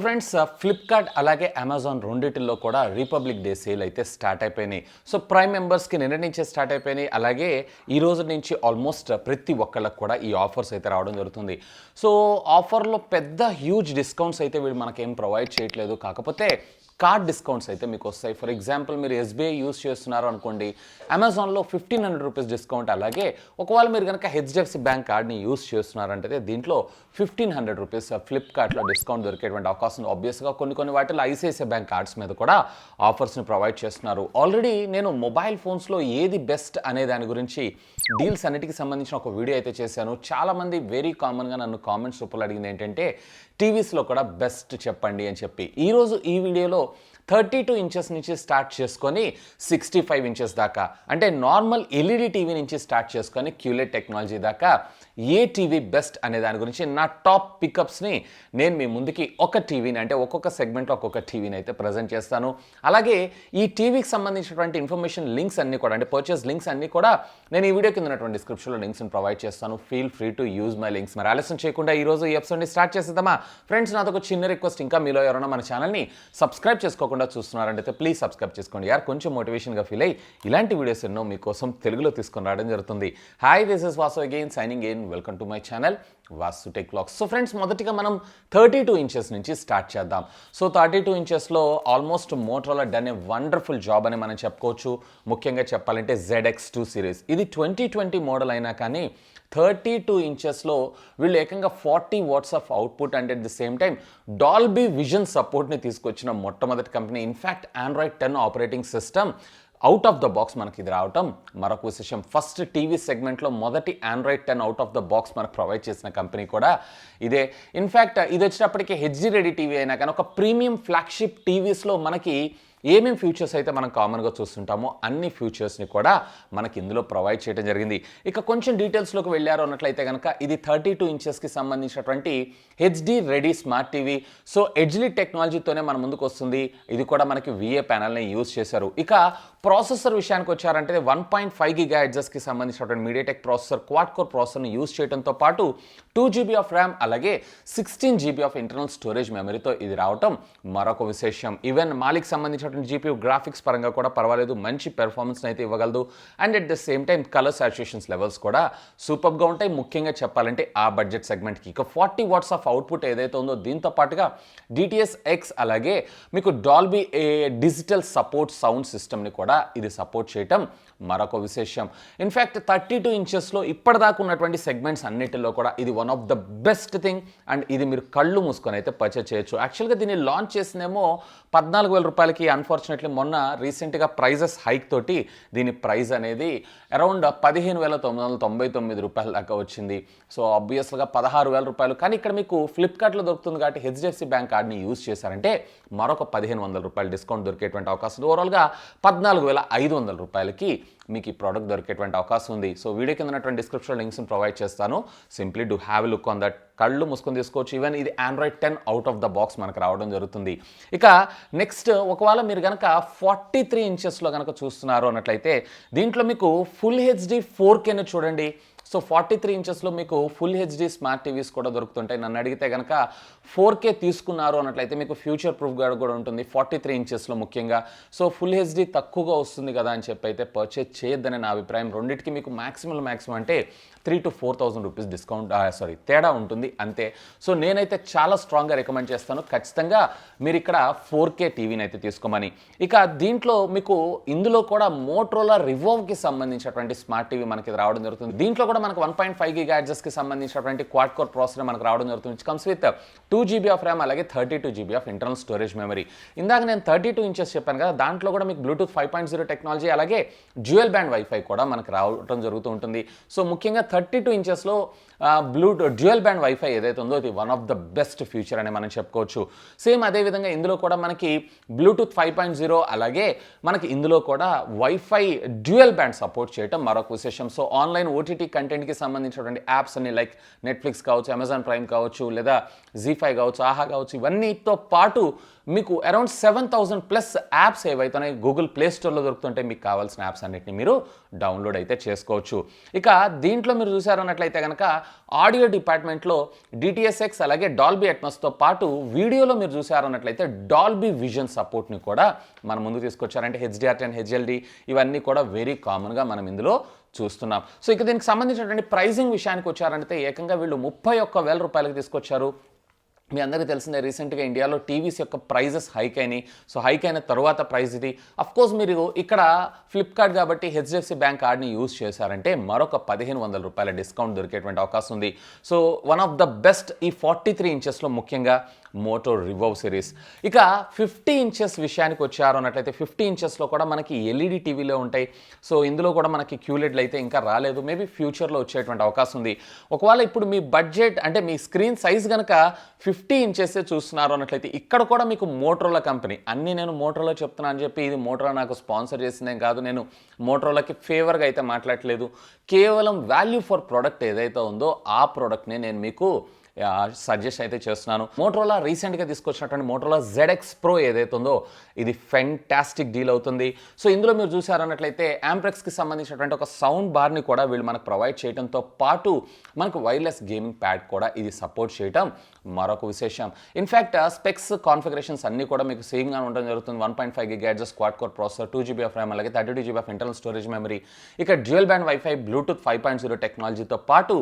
Friends Flipkart అలాగే Amazon రెండిటిల్లో కూడా republic day sale అయితే స్టార్ట్ అయిపోయినాయి. సో ప్రైమ్ మెంబర్స్కి నిన్న నుంచే స్టార్ట్ అయిపోయినాయి. అలాగే ఈ రోజు నుంచి ఆల్మోస్ట్ ప్రతి ఒక్కళ్ళకి కూడా ఈ ఆఫర్స్ అయితే రావడం జరుగుతుంది. సో ఆఫర్లో పెద్ద హ్యూజ్ డిస్కౌంట్స్ అయితే వీళ్ళు మనకేం ప్రొవైడ్ చేయట్లేదు. కాకపోతే కార్డ్ డిస్కౌంట్స్ అయితే మీకు వస్తాయి. ఫర్ ఎగ్జాంపుల్ మీరు ఎస్బీఐ యూస్ చేస్తున్నారు అనుకోండి, అమెజాన్లో 1500 రూపీస్ డిస్కౌంట్. అలాగే ఒకవేళ మీరు కనుక హెచ్డిఎఫ్సి బ్యాంక్ కార్డ్ని యూస్ చేస్తున్నారంటే దీంట్లో 1500 రూపీస్ ఫ్లిప్కార్ట్లో డిస్కౌంట్ దొరికేటువంటి అవకాశం ఉంది. ఆబ్వియస్గా కొన్ని వాటిలో ఐసిఐసిఐ బ్యాంక్ కార్డ్స్ మీద కూడా ఆఫర్స్ని ప్రొవైడ్ చేస్తున్నారు. ఆల్రెడీ నేను మొబైల్ ఫోన్స్లో ఏది బెస్ట్ అనే దాని గురించి డీల్స్ అన్నిటికీ సంబంధించిన ఒక వీడియో అయితే చేశాను. చాలామంది వెరీ కామన్గా నన్ను కామెంట్స్ రూపంలో అడిగింది ఏంటంటే టీవీస్లో కూడా బెస్ట్ చెప్పండి అని చెప్పి. ఈరోజు ఈ వీడియోలో 32 ఇంచెస్ నుంచి స్టార్ట్ చేసుకొని 65 ఇంచెస్ దాకా, అంటే నార్మల్ ఎల్ఈడి టీవీ నుంచి స్టార్ట్ చేసుకొని క్యూలెట్ టెక్నాలజీ దాకా ఏ టీవీ బెస్ట్ అనే దాని గురించి నా టాప్ పికప్స్ని నేను మీ ముందుకి ఒక టీవీని, అంటే ఒక్కొక్క సెగ్మెంట్లో ఒక్కొక్క టీవీని అయితే ప్రజెంట్ చేస్తాను. అలాగే ఈ టీవీకి సంబంధించినటువంటి ఇన్ఫర్మేషన్ లింక్స్ అన్నీ కూడా, అంటే పర్చేస్ లింక్స్ అన్నీ కూడా నేను ఈ వీడియో కింద ఉన్నటువంటి డిస్క్రిప్షన్లో లింక్స్ని ప్రొవైడ్ చేస్తాను. Feel free to use my links. మరి ఆలస్యం చేయకుండా ఈరోజు ఈ ఎపిసోడ్ని స్టార్ట్ చేసేద్దామా? ఫ్రెండ్స్, నాతో ఒక చిన్న రిక్వెస్ట్, ఇంకా మీలో ఎవరైనా మన ఛానల్ని సబ్స్క్రైబ్ చేసుకోకుండా చూస్తున్నారంటే ప్లీజ్ సబ్స్క్రైబ్ చేసుకోండి. యార్ కొంచెం మోటివేషన్గా ఫీల్ అయ్యి ఇలాంటి వీడియోస్ ఎన్నో మీకోసం తెలుగులో తీసుకొని రావడం జరుగుతుంది. Hi, this is Vasu again signing in. Welcome to my channel Vasu tech vlogs. So friends, మొదటిగా మనం 32 ఇంచెస్ నుంచి స్టార్ట్ చేద్దాం. సో 32 ఇంచెస్లో almost Motorola done a wonderful job అని మనం చెప్పుకోవచ్చు. ముఖ్యంగా చెప్పాలంటే ZX2 సిరీస్, ఇది 2020 మోడల్ అయినా కానీ 32 ఇంచెస్లో వీళ్ళు ఏకంగా 40 watts of output and at the same time Dolby Vision సపోర్ట్ని తీసుకొచ్చిన మొట్టమొదటి company. In fact Android 10 operating system out of the box మనకి ఇది రావటం మరొక విశేషం. ఫస్ట్ టీవీ సెగ్మెంట్లో మొదటి Android 10 out of the box మనకు ప్రొవైడ్ చేసిన కంపెనీ కూడా ఇదే. ఇన్ఫ్యాక్ట్ ఇది వచ్చేటప్పటికి హెచ్డి రెడీ టీవీ అయినా కానీ ఒక ప్రీమియం ఫ్లాగ్షిప్ టీవీస్లో మనకి ఏమేమి ఫీచర్స్ అయితే మనం కామన్గా చూస్తుంటామో అన్ని ఫీచర్స్ని కూడా మనకి ఇందులో ప్రొవైడ్ చేయడం జరిగింది. ఇక కొంచెం డీటెయిల్స్లోకి వెళ్ళారు అన్నట్లయితే కనుక ఇది 32 ఇంచెస్కి సంబంధించినటువంటి HD ready smart TV. So ఎడ్జ్లీ టెక్నాలజీతోనే మన ముందుకు వస్తుంది. ఇది కూడా మనకి విఏ ప్యానల్ని యూజ్ చేశారు. ఇక ప్రాసెసర్ విషయానికి వచ్చారంటే 1.5 GHzకి సంబంధించినటువంటి మీడియాటెక్ ప్రాసెసర్, క్వాడ్ కోర్ ప్రాసెసర్ని యూజ్ చేయడంతో పాటు 2 GB ఆఫ్ ర్యామ్ అలాగే 16 GB ఆఫ్ ఇంటర్నల్ స్టోరేజ్ మెమరీతో ఇది రావటం మరొక విశేషం. ఈవెన్ మాలిక్ సంబంధించిన GPU గ్రాఫిక్స్ పరంగా కూడా పర్వాలేదు, మంచి పెర్ఫార్మెన్స్ అయితే ఇవ్వగలదు. And at the same time colour saturations levels కూడా సూపర్గా ఉంటాయి, ముఖ్యంగా చెప్పాలంటే ఆ బడ్జెట్ సెగ్మెంట్కి. ఇక 40 వాట్స్ ఆఫ్ అవుట్పుట్ ఏదైతే ఉందో దీంతో పాటుగా DTS:X అలాగే మీకు డాల్బీ డిజిటల్ సపోర్ట్ సౌండ్ సిస్టమ్ని కూడా ఇది సపోర్ట్ చేయటం మరొక విశేషం. ఇన్ఫ్యాక్ట్ 32 ఇంచెస్లో ఇప్పటిదాకా ఉన్నటువంటి సెగ్మెంట్స్ అన్నిటిలో కూడా ఇది one of the best thing. And ఇది మీరు కళ్ళు మూసుకొని అయితే పర్చేజ్ చేయొచ్చు. యాక్చువల్గా దీన్ని లాంచ్ చేసినేమో 14,000 రూపాయలకి. అన్ఫార్చునేట్లీ మొన్న రీసెంట్గా ప్రైజెస్ హైక్ తోటి దీని ప్రైస్ అనేది అరౌండ్ 15,999 రూపాయల దాకా వచ్చింది. సో ఆబ్వియస్గా 16,000 రూపాయలు. కానీ ఇక్కడ మీకు ఫ్లిప్కార్ట్లో దొరుకుతుంది కాబట్టి హెచ్డిఎఫ్సి బ్యాంక్ కార్డ్ని యూజ్ చేశారంటే మరొక 1,500 రూపాయలు డిస్కౌంట్ దొరికేటువంటి అవకాశం ఉంది. ఓవరాల్గా 14,500 రూపాయలకి మీకు ఈ ప్రోడక్ట్ దొరికేటువంటి అవకాశం ఉంది. సో వీడియో కింద ఉన్నటువంటి డిస్క్రిప్షన్ లింక్స్ని ప్రొవైడ్ చేస్తాను. Simply do have a look on that. కళ్ళు మూసుకొని తీసుకోవచ్చు. ఈవెన్ ఇది Android 10 out of the box మనకు రావడం జరుగుతుంది. ఇక నెక్స్ట్, ఒకవేళ మీరు కనుక 43 ఇంచెస్లో కనుక చూస్తున్నారు అన్నట్లయితే దీంట్లో మీకు ఫుల్ హెచ్డి 4Kని చూడండి. సో 43 ఇంచెస్లో మీకు ఫుల్ హెచ్డి స్మార్ట్ టీవీస్ కూడా దొరుకుతుంటాయి. నన్ను అడిగితే కనుక 4K తీసుకున్నారు అన్నట్లయితే మీకు ఫ్యూచర్ ప్రూఫ్ కూడా ఉంటుంది 43 ఇంచెస్లో ముఖ్యంగా. సో ఫుల్ హెచ్డి తక్కువగా వస్తుంది కదా అని చెప్పి అయితే పర్చేజ్ చేయొద్దని నా అభిప్రాయం. రెండింటికి మీకు మ్యాక్సిమం అంటే 3,000 to 4,000 రూపీస్ డిస్కౌంట్ తేడా ఉంటుంది అంతే. సో నేనైతే చాలా స్ట్రాంగ్గా రికమెండ్ చేస్తాను ఖచ్చితంగా మీరు ఇక్కడ 4K టీవీని అయితే తీసుకోమని. ఇక దీంట్లో మీకు ఇందులో కూడా మోటరోలా రివోవ్కి సంబంధించినటువంటి స్మార్ట్ టీవీ మనకి రావడం జరుగుతుంది. దీంట్లో కూడా మనకు 1.5 GHzకి సంబంధించినటువంటి క్వాడ్ కోర్ ప్రాసెసర్ మనకు రావడం జరుగుతుంది. It comes with 2 GB of RAM అలాగే 32 GB of internal storage memory. ఇందాక నేను 32 ఇంచెస్ చెప్పాను కదా, దాంట్లో కూడా మీకు బ్లూటూత్ 5.0 టెక్నాలజీ అలాగే డ్యూయల్ బ్యాండ్ వైఫై కూడా మనకు రావడం జరుగుతూ ఉంటుంది. సో ముఖ్యంగా 32 ఇంచెస్లో బ్లూటూత్ డ్యూయల్ బ్యాండ్ వైఫై ఏదైతే ఉందో ఇది one of the best future అని మనం చెప్పుకోవచ్చు. సేమ్ అదేవిధంగా ఇందులో కూడా మనకి బ్లూటూత్ 5.0 అలాగే మనకి ఇందులో కూడా వైఫై డ్యూయల్ బ్యాండ్ సపోర్ట్ చేయటం మరొక విశేషం. సో ఆన్లైన్ ఓటీటీ కంటెంట్కి సంబంధించినటువంటి యాప్స్ అన్ని లైక్ నెట్ఫ్లిక్స్ కావచ్చు, అమెజాన్ ప్రైమ్ కావచ్చు, లేదా ZEE5 కావచ్చు, ఆహా కావచ్చు, ఇవన్నీతో పాటు మీకు అరౌండ్ 7,000+ యాప్స్ ఏవైతే గూగుల్ ప్లే స్టోర్లో దొరుకుతుంటే మీకు కావాల్సిన యాప్స్ అన్నిటిని మీరు డౌన్లోడ్ అయితే చేసుకోవచ్చు. ఇక దీంట్లో మీరు చూసారన్నట్లయితే కనుక ఆడియో డిపార్ట్మెంట్లో డిటిఎస్ఎక్స్ అలాగే డాల్బీ అట్మాస్తో పాటు వీడియోలో మీరు చూసారన్నట్లయితే డాల్బీ విజన్ సపోర్ట్ని కూడా మన ముందు తీసుకొచ్చారంటే HDR10 HLD ఇవన్నీ కూడా వెరీ కామన్గా మనం ఇందులో చూస్తున్నాం. సో ఇక దీనికి సంబంధించినటువంటి ప్రైజింగ్ విషయానికి వచ్చారంటే ఏకంగా వీళ్ళు 31,000 రూపాయలకు తీసుకొచ్చారు. మీ అందరికీ తెలిసిందే రీసెంట్గా ఇండియాలో టీవీస్ యొక్క ప్రైజెస్ హైక్ అయినాయి. సో హైక్ అయిన తర్వాత ప్రైస్ ఇది. అఫ్కోర్స్ మీరు ఇక్కడ ఫ్లిప్కార్ట్ కాబట్టి HDFC బ్యాంక్ కార్డ్ని యూజ్ చేశారంటే మరొక 1,500 రూపాయల డిస్కౌంట్ దొరికేటువంటి అవకాశం ఉంది. So one of the best ఈ 43 ఇంచెస్లో ముఖ్యంగా మోటో రివోవ్ సిరీస్. ఇక 50 ఇంచెస్ విషయానికి వచ్చారు అన్నట్లయితే 50 ఇంచెస్లో కూడా మనకి LED టీవీలో ఉంటాయి. సో ఇందులో కూడా మనకి క్యూలెడ్లు అయితే ఇంకా రాలేదు. మేబీ ఫ్యూచర్లో వచ్చేటువంటి అవకాశం ఉంది. ఒకవేళ ఇప్పుడు మీ బడ్జెట్ అంటే మీ స్క్రీన్ సైజ్ కనుక 50 ఇంచెస్ చూస్తున్నారు అన్నట్లయితే ఇక్కడ కూడా మీకు మోటరోలా కంపెనీ అన్నీ నేను మోటరోలా చెప్తున్నాను అని చెప్పి ఇది మోటరోలా నాకు స్పాన్సర్ చేసిందేం కాదు. నేను మోటరోలాకి ఫేవర్గా అయితే మాట్లాడట్లేదు. కేవలం వాల్యూ ఫర్ ప్రోడక్ట్ ఏదైతే ఉందో ఆ ప్రోడక్ట్ని నేను మీకు సజెస్ట్ అయితే చేస్తున్నాను. మోటరోలా రీసెంట్గా తీసుకొచ్చినటువంటి మోటరోలా ZX Pro ఏదైతే ఉందో ఇది ఫెంటాస్టిక్ డీల్ అవుతుంది. సో ఇందులో మీరు చూసారన్నట్లయితే యాంప్రెక్స్కి సంబంధించినటువంటి ఒక సౌండ్ బార్ని కూడా వీళ్ళు మనకు ప్రొవైడ్ చేయడంతో పాటు మనకు వైర్లెస్ గేమింగ్ ప్యాడ్ కూడా ఇది సపోర్ట్ చేయడం మరొక విశేషం. ఇన్ఫ్యాక్ట్ స్పెక్స్ కాన్ఫిగరేషన్స్ అన్నీ కూడా మీకు సేమ్గా ఉండడం జరుగుతుంది. 1.5 GHz quad core processor, 2GB of RAM అలాగే 32GB of internal storage memory, ఇక డ్యూయల్ బ్యాండ్ వైఫై, బ్లూటూత్ 5.0 టెక్నాలజీతో పాటు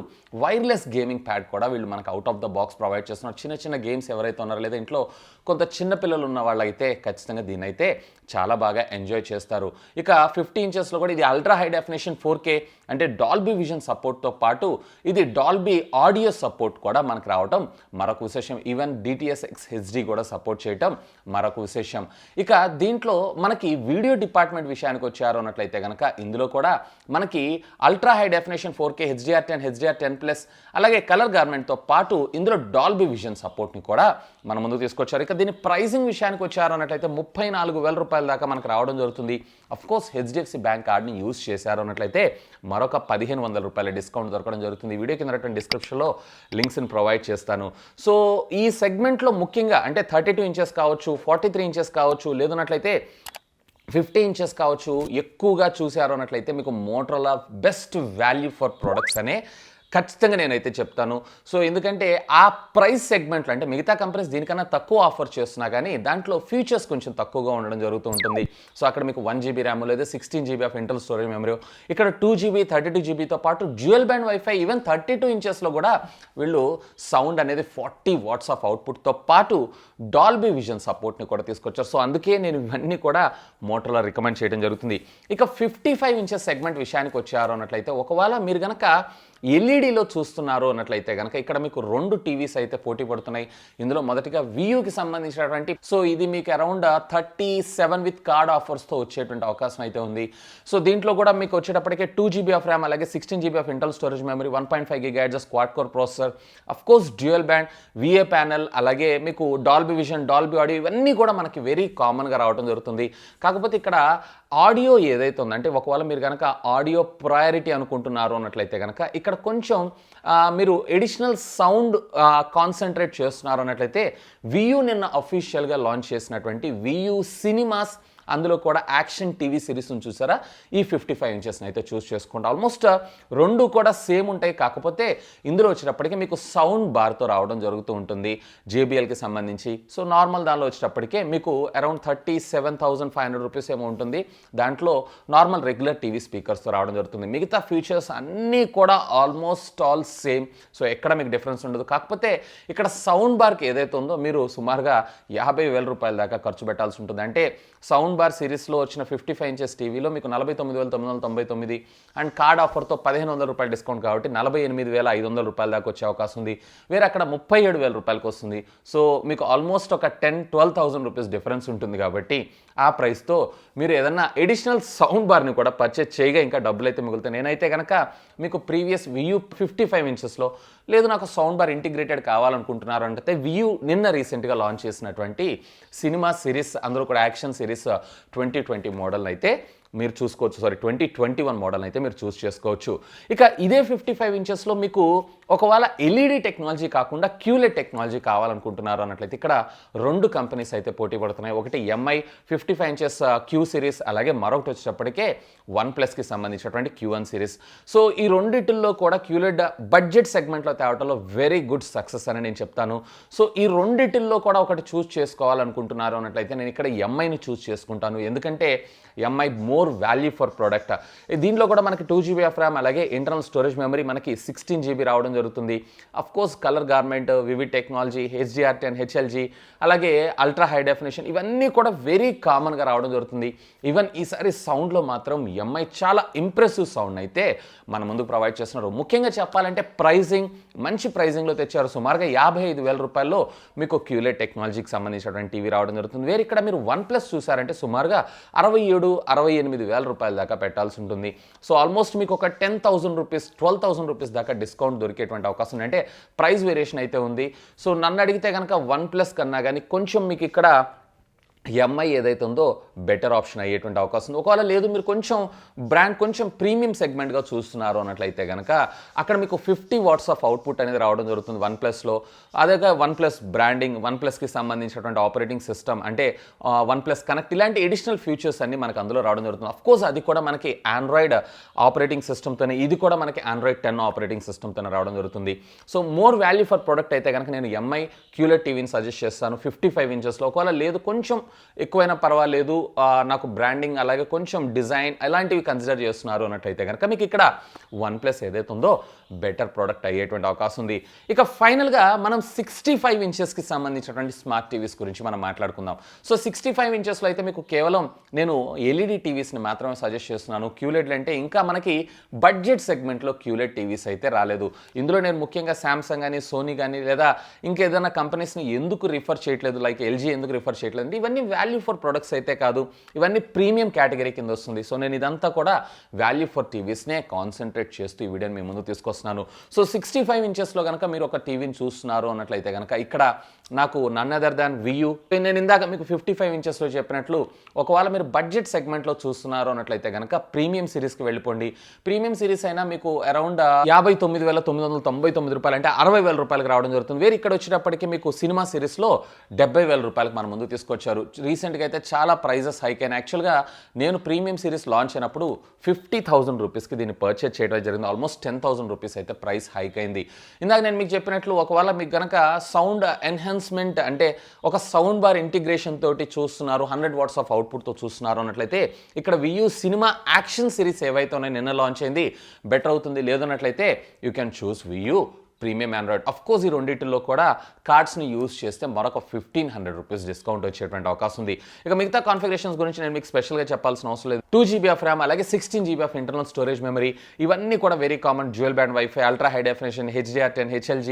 వైర్లెస్ గేమింగ్ ప్యాడ్ కూడా వీళ్ళు మనకు out of the box provide చేస్తున్నారు. చిన్న చిన్న గేమ్స్ ఎవరైతే ఉన్నారో లేదా ఇంట్లో కొంత చిన్న పిల్లలు ఉన్న వాళ్ళైతే ఖచ్చితంగా దీన్ని అయితే చాలా బాగా ఎంజాయ్ చేస్తారు. ఇక 50 ఇంచెస్లో కూడా ఇది అల్ట్రా హై డెఫినేషన్ 4K అంటే డాల్బీ విజన్ సపోర్ట్తో పాటు ఇది డాల్బీ ఆడియో సపోర్ట్ కూడా మనకు రావటం మరొక విశేషం. ఈవెన్ DTSX HD కూడా సపోర్ట్ చేయటం మరొక విశేషం. ఇక దీంట్లో మనకి వీడియో డిపార్ట్మెంట్ విషయానికి వచ్చారు అన్నట్లయితే కనుక ఇందులో కూడా మనకి ultra high definition 4K HDR10 HDR10+ అలాగే కలర్ గార్మెంట్తో పాటు ఇందులో డాల్బీ విజన్ సపోర్ట్ని కూడా మన ముందుకు తీసుకొచ్చారు. ఇక దీని ప్రైసింగ్ విషయానికి వచ్చారు అన్నట్లయితే 34,000 రూపాయల దాకా మనకు రావడం జరుగుతుంది. అఫ్కోర్స్ HDFC బ్యాంక్ కార్డ్ని యూజ్ చేశారు అన్నట్లయితే మరొక 1,500 రూపాయల డిస్కౌంట్ దొరకడం జరుగుతుంది. వీడియో కింద డిస్క్రిప్షన్లో లింక్స్ని ప్రొవైడ్ చేస్తాను. సో ఈ సెగ్మెంట్లో ముఖ్యంగా అంటే 32 ఇంచెస్ కావచ్చు, 43 ఇంచెస్ కావచ్చు, లేదన్నట్లయితే 50 ఇంచెస్ కావచ్చు, ఎక్కువగా చూసారు అన్నట్లయితే మీకు Motorola best value for products అనే ఖచ్చితంగా నేనైతే చెప్తాను. సో ఎందుకంటే ఆ ప్రైస్ సెగ్మెంట్లో అంటే మిగతా కంపెనీస్ దీనికన్నా తక్కువ ఆఫర్ చేస్తున్నా కానీ దాంట్లో ఫీచర్స్ కొంచెం తక్కువగా ఉండడం జరుగుతూ ఉంటుంది. సో అక్కడ మీకు 1GB ర్యామ్ లేదా 16GB of internal storage memory, ఇక్కడ 2GB 32GBతో పాటు డ్యూయల్ బ్యాండ్ వైఫై, ఈవెన్ 32 ఇంచెస్లో కూడా వీళ్ళు సౌండ్ అనేది 40 వాట్స్ ఆఫ్ అవుట్పుట్తో పాటు డాల్బీ విజన్ సపోర్ట్ని కూడా తీసుకొచ్చారు. సో అందుకే నేను ఇవన్నీ కూడా మోటరోలా రికమెండ్ చేయడం జరుగుతుంది. ఇక 55 ఇంచెస్ సెగ్మెంట్ విషయానికి వచ్చారు అన్నట్లయితే ఒకవేళ మీరు కనుక ఎల్ఈడిలో చూస్తున్నారు అన్నట్లయితే కనుక ఇక్కడ మీకు 2 టీవీస్ అయితే పోటీ పడుతున్నాయి. ఇందులో మొదటిగా VUకి సంబంధించినటువంటి సో ఇది మీకు అరౌండ్ 37 విత్ కార్డ్ ఆఫర్స్తో వచ్చేటువంటి అవకాశం అయితే ఉంది. సో దీంట్లో కూడా మీకు వచ్చేటప్పటికే 2GB ఆఫ్ ర్యామ్ అలాగే 16GB of internal storage memory, 1.5 GHz quad core processor, of course dual band, VA panel, అలాగే మీకు డాల్బీ విజన్, డాల్బీ ఆడియో ఇవన్నీ కూడా మనకి వెరీ కామన్గా రావడం జరుగుతుంది. కాకపోతే ఇక్కడ ఆడియో ఏదైతే ఉందంటే ఒకవేళ మీరు కనుక ఆడియో ప్రయారిటీ అనుకుంటున్నారు అన్నట్లయితే కనుక ఇక్కడ కొంచెం మీరు ఎడిషనల్ సౌండ్ కాన్సన్ట్రేట్ చేస్తున్నారు అన్నట్లయితే VU నిన్న అఫీషియల్గా లాంచ్ చేసినటువంటి VU సినిమాస్ అందులో కూడా యాక్షన్ టీవీ సిరీస్ చూసారా ఈ 55 ఇంచెస్ని అయితే చూస్ చేసుకోండి. ఆల్మోస్ట్ 2 కూడా సేమ్ ఉంటాయి. కాకపోతే ఇందులో వచ్చేటప్పటికి మీకు సౌండ్ బార్తో రావడం జరుగుతూ ఉంటుంది JBLకి సంబంధించి. సో నార్మల్ దానిలో వచ్చేటప్పటికే మీకు అరౌండ్ 37,500 రూపీస్ ఏమో ఉంటుంది. దాంట్లో నార్మల్ రెగ్యులర్ టీవీ స్పీకర్స్తో రావడం జరుగుతుంది. మిగతా ఫీచర్స్ అన్నీ కూడా ఆల్మోస్ట్ ఆల్ సేమ్. సో ఎక్కడ మీకు డిఫరెన్స్ ఉండదు. కాకపోతే ఇక్కడ సౌండ్ బార్కి ఏదైతే ఉందో మీరు సుమారుగా 50,000 రూపాయల దాకా ఖర్చు పెట్టాల్సి ఉంటుంది. అంటే సౌండ్ బార్ సిరీస్లో వచ్చిన 55 ఇంచెస్ టీవీలో మీకు 49,999 అండ్ కార్డ్ ఆఫర్తో 1,500 రూపాయలు డిస్కౌంట్ కాబట్టి 48,500 రూపాయల దాకా వచ్చే అవకాశం ఉంది. వేరే అక్కడ 37,000 రూపాయలకు వస్తుంది. సో మీకు ఆల్మోస్ట్ ఒక 10,000-12,000 రూపీస్ డిఫరెన్స్ ఉంటుంది. కాబట్టి ఆ ప్రైస్తో మీరు ఏదన్నా ఎడిషనల్ సౌండ్ బార్ని కూడా పర్చేజ్ చేయగా ఇంకా డబ్బులు అయితే మిగులుతాయి. నేనైతే కనుక మీకు ప్రీవియస్ VU 55 ఇంచెస్లో లేదు నాకు సౌండ్ బార్ ఇంటిగ్రేటెడ్ కావాలనుకుంటున్నారు అంటే VU నిన్న రీసెంట్గా లాంచ్ చేసినటువంటి సినిమా సిరీస్ అందులో కూడా యాక్షన్ సిరీస్ 2020 మోడల్ అయితే మీరు చూసుకోవచ్చు. 2021 మోడల్ అయితే మీరు చూస్ చేసుకోవచ్చు. ఇక ఇదే 55 ఇంచెస్లో మీకు ఒకవేళ ఎల్ఈడి టెక్నాలజీ కాకుండా క్యూలెడ్ టెక్నాలజీ కావాలనుకుంటున్నారు అన్నట్లయితే ఇక్కడ 2 కంపెనీస్ అయితే పోటీ పడుతున్నాయి. ఒకటి ఎంఐ 55 ఇంచెస్ క్యూ సిరీస్, అలాగే మరొకటి వచ్చేటప్పటికే OnePlusకి సంబంధించినటువంటి Q1 సిరీస్. సో ఈ రెండిటిల్లో కూడా క్యూలెడ్ బడ్జెట్ సెగ్మెంట్లో తేవటంలో వెరీ గుడ్ సక్సెస్ అని నేను చెప్తాను. సో ఈ రెండిటిల్లో కూడా ఒకటి చూస్ చేసుకోవాలనుకుంటున్నారు అన్నట్లయితే నేను ఇక్కడ ఎంఐని చూస్ చేసుకుంటాను. ఎందుకంటే MI more value for product. దీనిలో కూడా మనకి 2GB ఆఫ్ ర్యామ్, అలాగే ఇంటర్నల్ స్టోరేజ్ మెమరీ మనకి 16GB రావడం జరుగుతుంది. Of course colour garment, vivid technology, HDR10, HLG, అలాగే అల్ట్రా హై డెఫినేషన్ ఇవన్నీ కూడా వెరీ కామన్గా రావడం జరుగుతుంది. ఈవెన్ ఈసారి సౌండ్లో మాత్రం ఎంఐ చాలా ఇంప్రెసివ్ సౌండ్ అయితే మన ముందు ప్రొవైడ్ చేస్తున్నారు. ముఖ్యంగా చెప్పాలంటే ప్రైజింగ్ మంచి ప్రైజింగ్లో తెచ్చారు. సుమారుగా 55,000 రూపాయల్లో మీకు క్యూలెడ్ టెక్నాలజీకి సంబంధించినటువంటి టీవీ రావడం జరుగుతుంది. వేరే ఇక్కడ మీరు OnePlus చూసారంటే సుమారుగా 67,000-68,000 రూపాయల దాకా పెట్టాల్సి ఉంటుంది. సో ఆల్మోస్ట్ మీకు ఒక 10,000 రూపీస్ 12,000 రూపీస్ దాకా డిస్కౌంట్ దొరికేటువంటి అవకాశం ఉంది. అంటే ప్రైస్ వేరియేషన్ అయితే ఉంది. సో నన్ను అడిగితే కనుక OnePlus కన్నా కానీ కొంచెం మీకు ఇక్కడ ఎంఐ ఏదైతే ఉందో బెటర్ ఆప్షన్ అయ్యేటువంటి అవకాశం ఉంది. ఒకవేళ లేదు మీరు కొంచెం బ్రాండ్ కొంచెం ప్రీమియం సెగ్మెంట్గా చూస్తున్నారు అన్నట్లయితే కనుక అక్కడ మీకు 50 వాట్స్ ఆఫ్ అవుట్పుట్ అనేది రావడం జరుగుతుంది OnePlusలో. అదే OnePlus బ్రాండింగ్, OnePlusకి సంబంధించినటువంటి ఆపరేటింగ్ సిస్టమ్, అంటే OnePlus కనెక్ట్, ఇలాంటి ఎడిషనల్ ఫీచర్స్ అన్ని మనకు అందులో రావడం జరుగుతుంది. అఫ్ కోర్స్ అది కూడా మనకి ఆండ్రాయిడ్ ఆపరేటింగ్ సిస్టమ్తోనే, ఇది కూడా మనకి ఆండ్రాయిడ్ 10 ఆపరేటింగ్ సిస్టమ్తోనే రావడం జరుగుతుంది. So more value for product అయితే కనుక నేను ఎంఐ క్యూలెడ్ టీవీని సజెస్ట్ చేస్తాను 55 ఇంచెస్లో. ఒకవేళ లేదు కొంచెం ఎక్కువైనా పర్వాలేదు, నాకు బ్రాండింగ్ అలాగే కొంచెం డిజైన్ అలాంటివి కన్సిడర్ చేస్తున్నారు అన్నట్లయితే కనుక మీకు ఇక్కడ OnePlus ఏదైతే ఉందో బెటర్ ప్రోడక్ట్ అయ్యేటువంటి అవకాశం ఉంది. ఇక ఫైనల్గా మనం 65 ఇంచెస్కి సంబంధించినటువంటి స్మార్ట్ టీవీస్ గురించి మనం మాట్లాడుకుందాం. సో 65 ఇంచెస్లో అయితే మీకు కేవలం నేను ఎల్ఈడి టీవీస్ని మాత్రమే సజెస్ట్ చేస్తున్నాను. క్యూలెడ్లు అంటే ఇంకా మనకి బడ్జెట్ సెగ్మెంట్లో క్యూలెడ్ టీవీస్ అయితే రాలేదు. ఇందులో నేను ముఖ్యంగా శాంసంగ్ కానీ, సోనీ కానీ, లేదా ఇంకేదైనా కంపెనీస్ని ఎందుకు రిఫర్ చేయట్లేదు, లైక్ ఎల్జీ ఎందుకు రిఫర్ చేయట్లేదు అంటే ఇవన్నీ వాల్యూ ఫర్ ప్రొడక్ట్స్ అయితే కాదు, ఇవన్నీ ప్రీమియం కేటగిరీ కింద వస్తుంది. సో నేను ఇదంతా కూడా వాల్యూ ఫర్ టీవీస్నే కాన్సన్ట్రేట్ చేస్తూ ఈ వీడియోని మీ ముందు తీసుకొస్తున్నాను. సో 65 ఇంచెస్లో కనుక మీరు ఒక టీవీని చూస్తున్నారు అన్నట్లయితే కనుక ఇక్కడ నాకు నన్ అదర్ దాన్ వియూ, నేను ఇందాక మీకు 55 ఇంచెస్లో చెప్పినట్లు ఒకవేళ మీరు బడ్జెట్ సెగ్మెంట్లో చూస్తున్నారు అన్నట్లయితే కనుక ప్రీమియం సిరీస్కి వెళ్ళిపోండి. ప్రీమియం సిరీస్ అయినా మీకు అరౌండ్ 59,999 రూపాయలు, అంటే 60,000 రూపాయలకు రావడం జరుగుతుంది. వేరే ఇక్కడ వచ్చేటప్పటికి మీకు సినిమా సిరీస్లో 70,000 రూపాయలకు మన ముందు తీసుకొచ్చారు. రీసెంట్గా అయితే చాలా ప్రైజెస్ హైక్ అయినాయి. యాక్చువల్గా నేను ప్రీమియం సిరీస్ లాంచ్ అయినప్పుడు 50,000 రూపీస్కి దీన్ని పర్చేజ్ చేయడం జరిగింది. ఆల్మోస్ట్ 10,000 రూపీస్ అయితే ప్రైస్ హైక్ అయింది. ఇందాక నేను మీకు చెప్పినట్లు ఒకవేళ మీకు కనుక సౌండ్ ఎన్హాన్స్మెంట్, అంటే ఒక సౌండ్ బార్ ఇంటిగ్రేషన్ తోటి చూస్తున్నారు, 100 వాట్స్ ఆఫ్ అవుట్పుట్తో చూస్తున్నారు అన్నట్లయితే ఇక్కడ వియూ సినిమా యాక్షన్ సిరీస్ ఏవైతే ఉన్నాయో నిన్న లాంచ్ అయింది బెటర్ అవుతుంది. లేదన్నట్లయితే you can choose Vu premium Android. Of course ఈ రెండింటిలో కూడా కార్డ్స్ని యూజ్ చేస్తే మరొక 1,500 రూపీస్ డిస్కౌంట్ వచ్చేటువంటి అవకాశం ఉంది. ఇక మిగతా కాన్ఫిగరేషన్స్ గురించి నేను మీకు స్పెషల్గా చెప్పాల్సిన అవసరం లేదు. 2GB ఆఫ్ ర్యామ్, అలాగే 16GB of internal storage memory, ఇవన్నీ కూడా very common. Dual band wifi, ultra high definition, HDR10, HLG,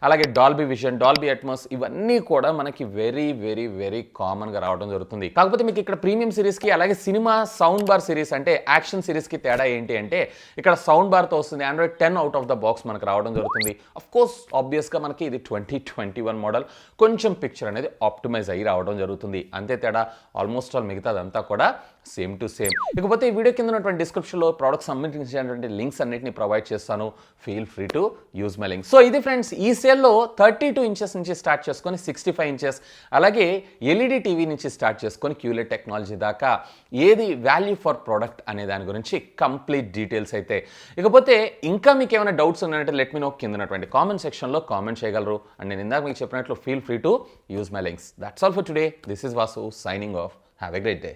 అలాగే డాల్బీ విజన్, డాల్బీ అట్మాస్, ఇవన్నీ కూడా మనకి వెరీ వెరీ వెరీ కామన్గా రావడం జరుగుతుంది. కాకపోతే మీకు ఇక్కడ ప్రీమియం సిరీస్కి అలాగే సినిమా సౌండ్ బార్ సిరీస్ అంటే యాక్షన్ సిరీస్కి తేడా ఏంటి అంటే ఇక్కడ సౌండ్ బార్తో వస్తుంది. Android 10 out of the box మనకు రావడం జరుగుతుంది. అఫ్ కోర్స్ ఆబ్వియస్గా మనకి ఇది 2021 మోడల్, కొంచెం పిక్చర్ అనేది ఆప్టిమైజ్ అయ్యి రావడం జరుగుతుంది. అంతే తేడా, ఆల్మోస్ట్ ఆల్ మిగతాదంతా కూడా సేమ్ టు సేమ్. ఇకపోతే ఈ వీడియో కింద ఉన్నటువంటి డిస్క్రిప్షన్లో ప్రోడక్ట్ సంబంధించినటువంటి లింక్స్ అన్నింటినీ ప్రొవైడ్ చేస్తాను. Feel free to use my link. So ఇది ఫ్రెండ్స్, ఈ సేల్లో 32 ఇంచెస్ నుంచి స్టార్ట్ చేసుకొని 65 ఇంచెస్, అలాగే ఎల్ఈడి టీవీ నుంచి స్టార్ట్ చేసుకొని క్యూలెడ్ టెక్నాలజీ దాకా ఏది వాల్యూ ఫర్ ప్రోడక్ట్ అనే దాని గురించి కంప్లీట్ డీటెయిల్స్ అయితే. ఇకపోతే ఇంకా మీకు ఏమైనా డౌట్స్ ఉన్నాయంటే లెట్ మీ నో, కింద ఉన్నటువంటి కామెంట్ సెక్షన్లో కామెంట్ చేయగలరు. అండ్ నేను ఇందాక మీకు చెప్పినట్లు feel free to use my links. That's all for today. This is Vasu signing off. Have a great day.